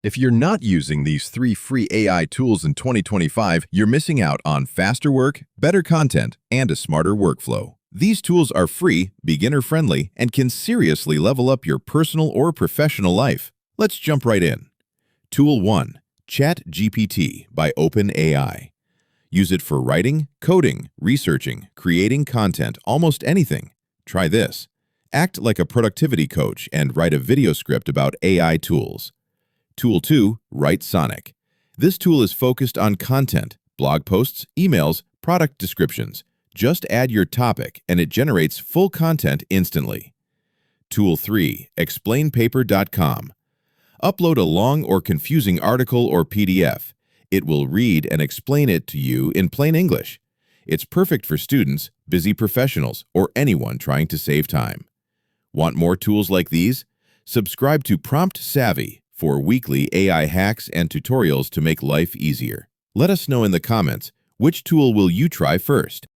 If you're not using these 3 free AI tools in 2025, you're missing out on faster work, better content, and a smarter workflow. These tools are free, beginner-friendly, and can seriously level up your personal or professional life. Let's jump right in. Tool 1. ChatGPT by OpenAI. Use it for writing, coding, researching, creating content, almost anything. Try this. Act like a productivity coach and write a video script about AI tools. Tool 2. Write Sonic. This tool is focused on content, blog posts, emails, product descriptions. Just add your topic and it generates full content instantly. Tool 3. ExplainPaper.com. Upload a long or confusing article or PDF. It will read and explain it to you in plain English. It's perfect for students, busy professionals, or anyone trying to save time. Want more tools like these? Subscribe to Prompt Savvy for weekly AI hacks and tutorials to make life easier. Let us know in the comments, which tool will you try first?